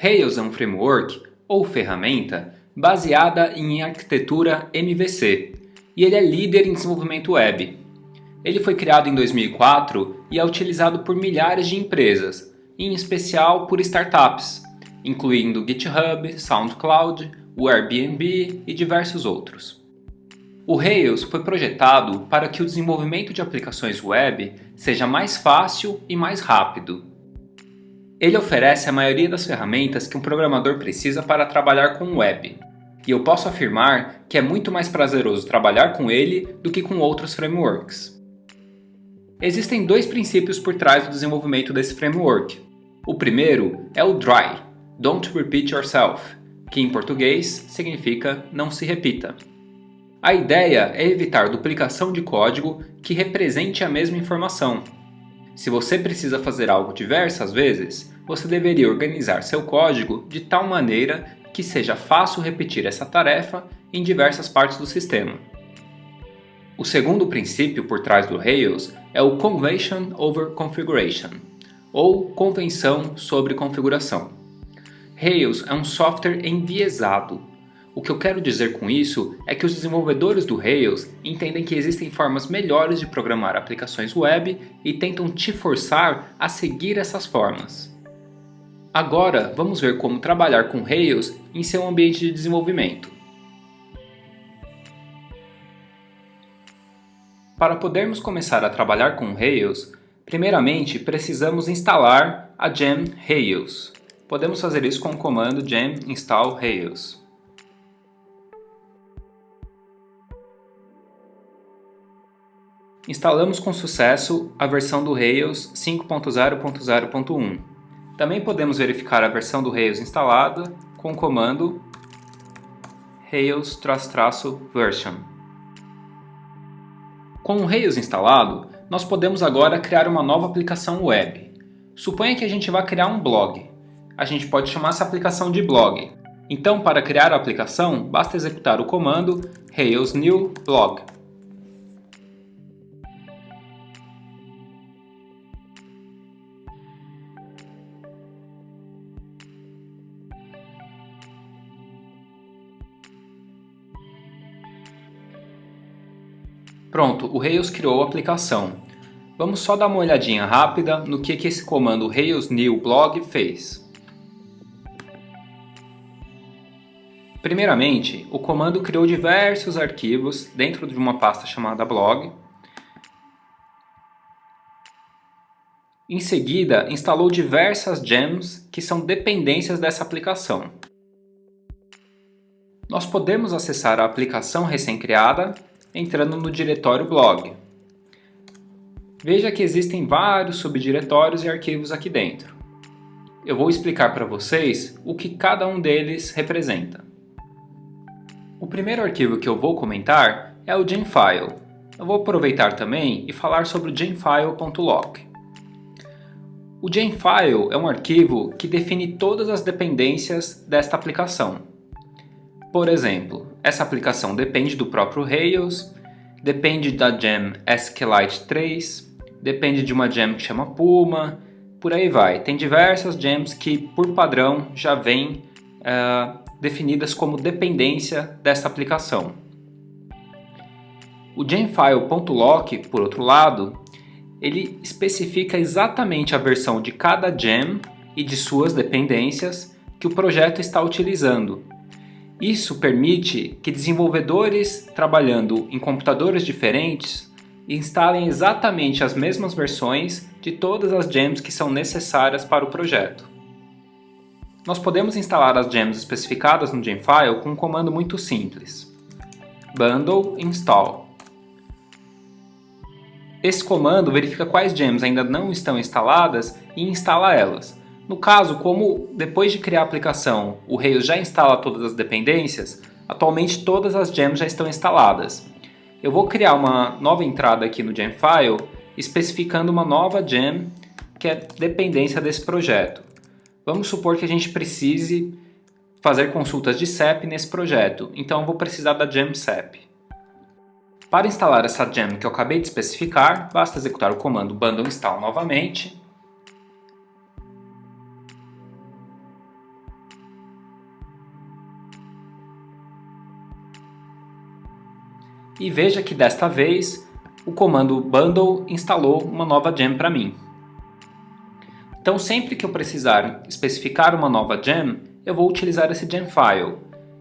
Rails é um framework, ou ferramenta, baseada em arquitetura MVC, e ele é líder em desenvolvimento web. Ele foi criado em 2004 e é utilizado por milhares de empresas, em especial por startups, incluindo GitHub, SoundCloud, o Airbnb e diversos outros. O Rails foi projetado para que o desenvolvimento de aplicações web seja mais fácil e mais rápido. Ele oferece a maioria das ferramentas que um programador precisa para trabalhar com web, e eu posso afirmar que é muito mais prazeroso trabalhar com ele do que com outros frameworks. Existem dois princípios por trás do desenvolvimento desse framework. O primeiro é o DRY, Don't Repeat Yourself, que em português significa não se repita. A ideia é evitar duplicação de código que represente a mesma informação. Se você precisa fazer algo diversas vezes, você deveria organizar seu código de tal maneira que seja fácil repetir essa tarefa em diversas partes do sistema. O segundo princípio por trás do Rails é o Convention over Configuration, ou convenção sobre configuração. Rails é um software enviesado. O que eu quero dizer com isso é que os desenvolvedores do Rails entendem que existem formas melhores de programar aplicações web e tentam te forçar a seguir essas formas. Agora, vamos ver como trabalhar com Rails em seu ambiente de desenvolvimento. Para podermos começar a trabalhar com Rails, primeiramente precisamos instalar a gem Rails. Podemos fazer isso com o comando gem install Rails. Instalamos com sucesso a versão do Rails 5.0.0.1. Também podemos verificar a versão do Rails instalada com o comando Rails-version. Com o Rails instalado, nós podemos agora criar uma nova aplicação web. Suponha que a gente vai criar um blog. A gente pode chamar essa aplicação de blog. Então, para criar a aplicação, basta executar o comando Rails new blog. Pronto, o Rails criou a aplicação. Vamos só dar uma olhadinha rápida no que esse comando Rails new blog fez. Primeiramente, o comando criou diversos arquivos dentro de uma pasta chamada blog. Em seguida, instalou diversas gems que são dependências dessa aplicação. Nós podemos acessar a aplicação recém-criada entrando no diretório blog. Veja que existem vários subdiretórios e arquivos aqui dentro. Eu vou explicar para vocês o que cada um deles representa. O primeiro arquivo que eu vou comentar é o gemfile. Eu vou aproveitar também e falar sobre o gemfile.lock. O gemfile é um arquivo que define todas as dependências desta aplicação. Por exemplo, essa aplicação depende do próprio Rails, depende da gem SQLite 3, depende de uma gem que chama Puma, por aí vai. Tem diversas gems que, por padrão, já vêm definidas como dependência dessa aplicação. O gemfile.lock, por outro lado, ele especifica exatamente a versão de cada gem e de suas dependências que o projeto está utilizando. Isso permite que desenvolvedores trabalhando em computadores diferentes instalem exatamente as mesmas versões de todas as gems que são necessárias para o projeto. Nós podemos instalar as gems especificadas no gemfile com um comando muito simples: bundle install. Esse comando verifica quais gems ainda não estão instaladas e instala elas. No caso, como depois de criar a aplicação o Rails já instala todas as dependências, atualmente todas as gems já estão instaladas. Eu vou criar uma nova entrada aqui no gemfile, especificando uma nova gem que é dependência desse projeto. Vamos supor que a gente precise fazer consultas de CEP nesse projeto, então eu vou precisar da gem CEP. Para instalar essa gem que eu acabei de especificar, basta executar o comando bundle install novamente. e veja que desta vez o comando bundle instalou uma nova gem para mim. Então sempre que eu precisar especificar uma nova gem, eu vou utilizar esse gem file.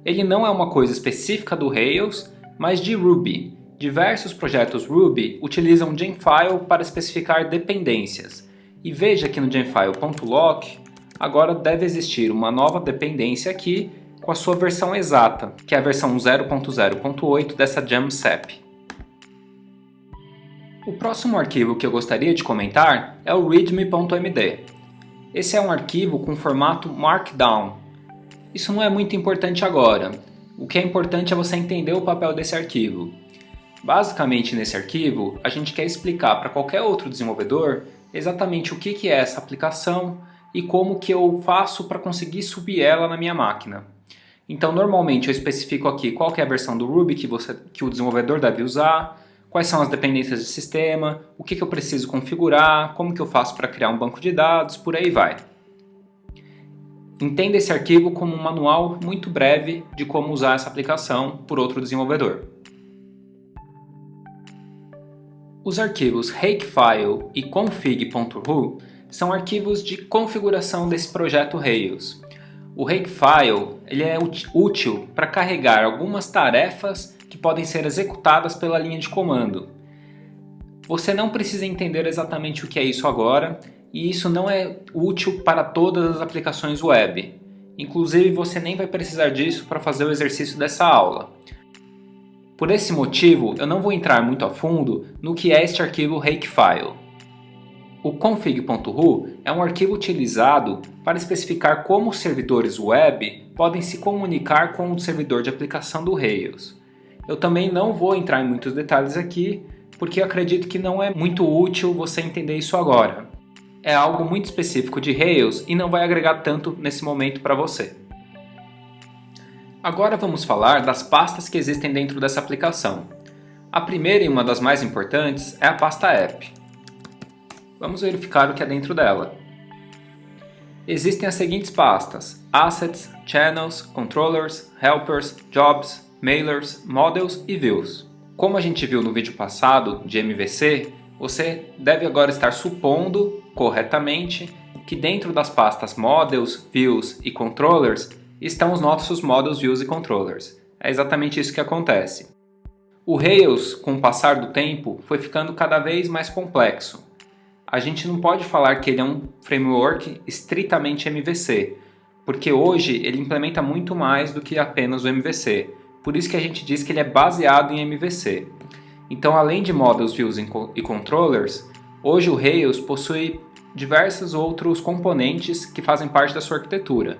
Ele não é uma coisa específica do Rails, mas de Ruby. Diversos projetos Ruby utilizam gemfile para especificar dependências. E veja que no gemfile.lock agora deve existir uma nova dependência aqui com a sua versão exata, que é a versão 0.0.8 dessa gem-sep. O próximo arquivo que eu gostaria de comentar é o readme.md. Esse é um arquivo com formato Markdown. Isso não é muito importante agora. O que é importante é você entender o papel desse arquivo. Basicamente, nesse arquivo, a gente quer explicar para qualquer outro desenvolvedor exatamente o que é essa aplicação e como que eu faço para conseguir subir ela na minha máquina. Então, normalmente eu especifico aqui qual que é a versão do Ruby que o desenvolvedor deve usar, quais são as dependências do sistema, o que eu preciso configurar, como que eu faço para criar um banco de dados, por aí vai. Entenda esse arquivo como um manual muito breve de como usar essa aplicação por outro desenvolvedor. Os arquivos Rakefile e config.ru são arquivos de configuração desse projeto Rails. O Rakefile ele é útil para carregar algumas tarefas que podem ser executadas pela linha de comando. Você não precisa entender exatamente o que é isso agora, e isso não é útil para todas as aplicações web. Inclusive, você nem vai precisar disso para fazer o exercício dessa aula. Por esse motivo, eu não vou entrar muito a fundo no que é este arquivo Rakefile. O config.ru é um arquivo utilizado para especificar como os servidores web podem se comunicar com o servidor de aplicação do Rails. Eu também não vou entrar em muitos detalhes aqui, porque eu acredito que não é muito útil você entender isso agora. É algo muito específico de Rails e não vai agregar tanto nesse momento para você. Agora vamos falar das pastas que existem dentro dessa aplicação. A primeira e uma das mais importantes é a pasta app. Vamos verificar o que é dentro dela. Existem as seguintes pastas: Assets, Channels, Controllers, Helpers, Jobs, Mailers, Models e Views. Como a gente viu no vídeo passado de MVC, você deve agora estar supondo corretamente que dentro das pastas Models, Views e Controllers estão os nossos Models, Views e Controllers. É exatamente isso que acontece. O Rails, com o passar do tempo, foi ficando cada vez mais complexo. A gente não pode falar que ele é um framework estritamente MVC, porque hoje ele implementa muito mais do que apenas o MVC. Por isso que a gente diz que ele é baseado em MVC. Então, além de Models, Views e Controllers, hoje o Rails possui diversos outros componentes que fazem parte da sua arquitetura.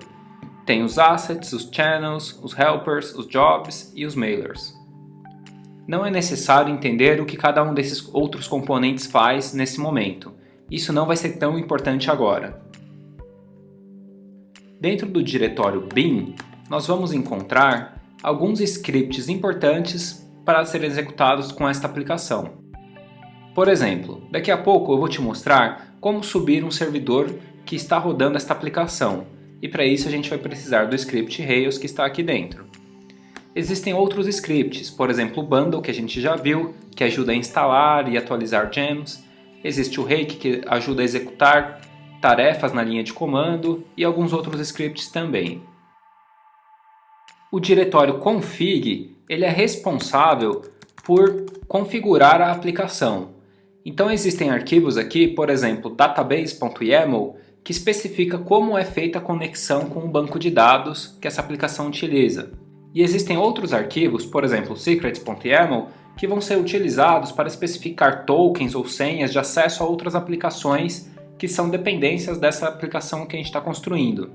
Tem os Assets, os Channels, os Helpers, os Jobs e os Mailers. Não é necessário entender o que cada um desses outros componentes faz nesse momento. Isso não vai ser tão importante agora. Dentro do diretório bin, nós vamos encontrar alguns scripts importantes para serem executados com esta aplicação. Por exemplo, daqui a pouco eu vou te mostrar como subir um servidor que está rodando esta aplicação, e para isso a gente vai precisar do script Rails que está aqui dentro. Existem outros scripts, por exemplo o bundle que a gente já viu, que ajuda a instalar e atualizar gems. Existe o rake que ajuda a executar tarefas na linha de comando e alguns outros scripts também. O diretório config ele é responsável por configurar a aplicação. Então existem arquivos aqui, por exemplo, database.yaml, que especifica como é feita a conexão com o banco de dados que essa aplicação utiliza. E existem outros arquivos, por exemplo, secrets.yaml, que vão ser utilizados para especificar tokens ou senhas de acesso a outras aplicações que são dependências dessa aplicação que a gente está construindo.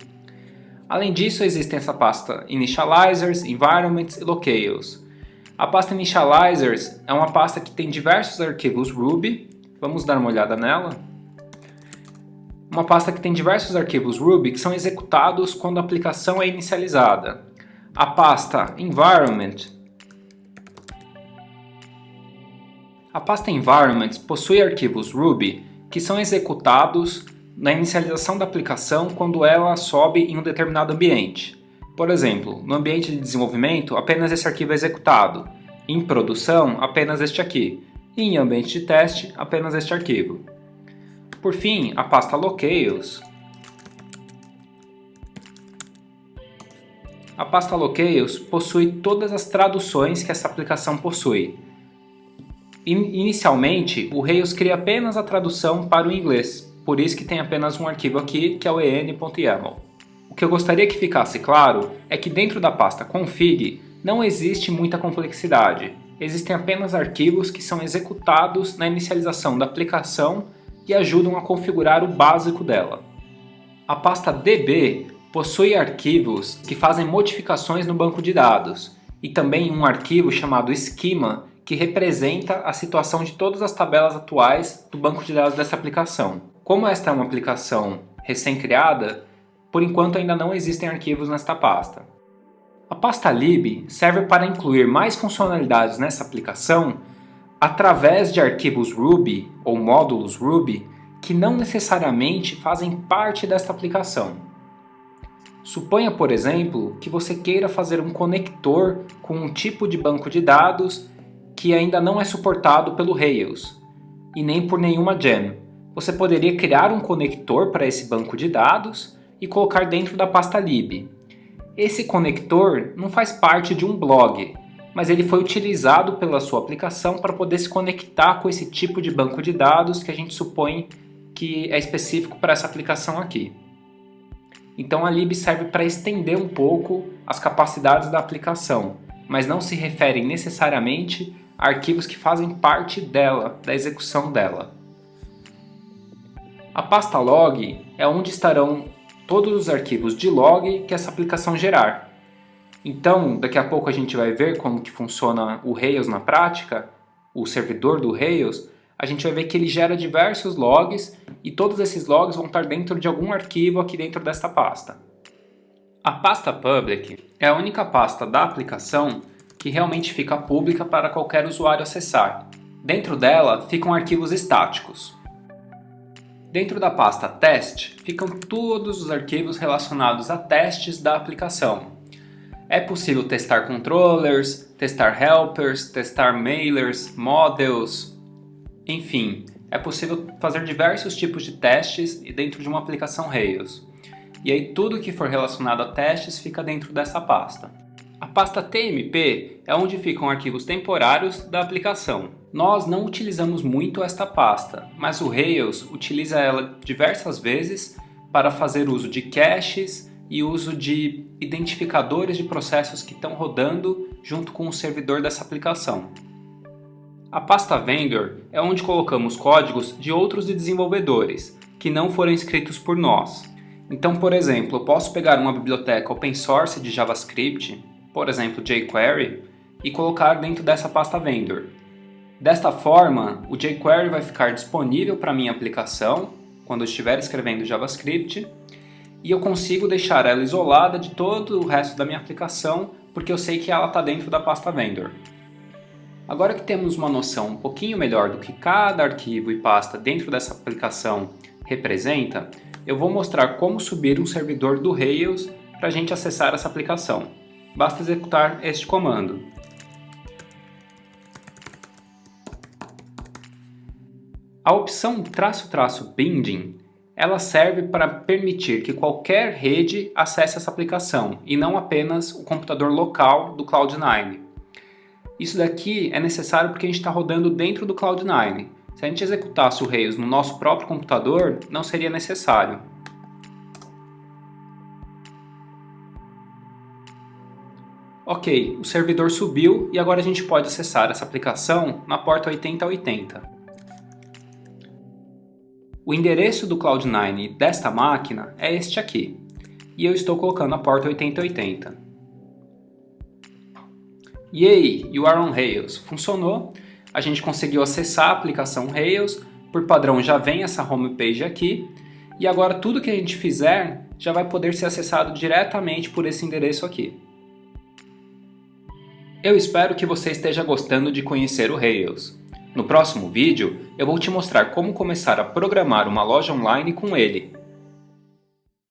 Além disso, existem essa pasta Initializers, Environments e Locales. A pasta Initializers é uma pasta que tem diversos arquivos Ruby. Vamos dar uma olhada nela. Uma pasta que tem diversos arquivos Ruby que são executados quando a aplicação é inicializada. A pasta Environment. A pasta Environments possui arquivos Ruby que são executados na inicialização da aplicação quando ela sobe em um determinado ambiente. Por exemplo, no ambiente de desenvolvimento, apenas esse arquivo é executado. Em produção, apenas este aqui. E em ambiente de teste, apenas este arquivo. Por fim, a pasta Locales. A pasta Locales possui todas as traduções que essa aplicação possui. Inicialmente, o Rails cria apenas a tradução para o inglês, por isso que tem apenas um arquivo aqui, que é o en.yaml. O que eu gostaria que ficasse claro é que dentro da pasta config não existe muita complexidade. Existem apenas arquivos que são executados na inicialização da aplicação e ajudam a configurar o básico dela. A pasta db possui arquivos que fazem modificações no banco de dados e também um arquivo chamado schema que representa a situação de todas as tabelas atuais do banco de dados dessa aplicação. Como esta é uma aplicação recém-criada, por enquanto ainda não existem arquivos nesta pasta. A pasta lib serve para incluir mais funcionalidades nessa aplicação através de arquivos Ruby ou módulos Ruby que não necessariamente fazem parte desta aplicação. Suponha, por exemplo, que você queira fazer um conector com um tipo de banco de dados que ainda não é suportado pelo Rails e nem por nenhuma gem. Você poderia criar um conector para esse banco de dados e colocar dentro da pasta lib. Esse conector não faz parte de um blog, mas ele foi utilizado pela sua aplicação para poder se conectar com esse tipo de banco de dados que a gente supõe que é específico para essa aplicação aqui. Então a lib serve para estender um pouco as capacidades da aplicação, mas não se refere necessariamente a arquivos que fazem parte dela, da execução dela. A pasta log é onde estarão todos os arquivos de log que essa aplicação gerar. Então, daqui a pouco a gente vai ver como que funciona o Rails na prática, o servidor do Rails. A gente vai ver que ele gera diversos logs e todos esses logs vão estar dentro de algum arquivo aqui dentro desta pasta. A pasta public é a única pasta da aplicação que realmente fica pública para qualquer usuário acessar. Dentro dela ficam arquivos estáticos. Dentro da pasta test ficam todos os arquivos relacionados a testes da aplicação. É possível testar controllers, testar helpers, testar mailers, models, enfim, é possível fazer diversos tipos de testes dentro de uma aplicação Rails. E aí tudo que for relacionado a testes fica dentro dessa pasta. A pasta TMP é onde ficam arquivos temporários da aplicação. Nós não utilizamos muito esta pasta, mas o Rails utiliza ela diversas vezes para fazer uso de caches e uso de identificadores de processos que estão rodando junto com o servidor dessa aplicação. A pasta vendor é onde colocamos códigos de outros desenvolvedores que não foram escritos por nós. Então, por exemplo, eu posso pegar uma biblioteca open source de JavaScript, por exemplo jQuery, e colocar dentro dessa pasta vendor. Desta forma, o jQuery vai ficar disponível para a minha aplicação quando eu estiver escrevendo JavaScript e eu consigo deixar ela isolada de todo o resto da minha aplicação porque eu sei que ela está dentro da pasta vendor. Agora que temos uma noção um pouquinho melhor do que cada arquivo e pasta dentro dessa aplicação representa, eu vou mostrar como subir um servidor do Rails para a gente acessar essa aplicação. Basta executar este comando. A opção --binding ela serve para permitir que qualquer rede acesse essa aplicação e não apenas o computador local do Cloud9. Isso daqui é necessário porque a gente está rodando dentro do Cloud9. Se a gente executasse o Rails no nosso próprio computador, não seria necessário. Ok, o servidor subiu e agora a gente pode acessar essa aplicação na porta 8080. O endereço do Cloud9 desta máquina é este aqui, e eu estou colocando a porta 8080. Yay! You are on Rails! Funcionou, a gente conseguiu acessar a aplicação Rails, por padrão já vem essa homepage aqui, e agora tudo que a gente fizer já vai poder ser acessado diretamente por esse endereço aqui. Eu espero que você esteja gostando de conhecer o Rails. No próximo vídeo, eu vou te mostrar como começar a programar uma loja online com ele.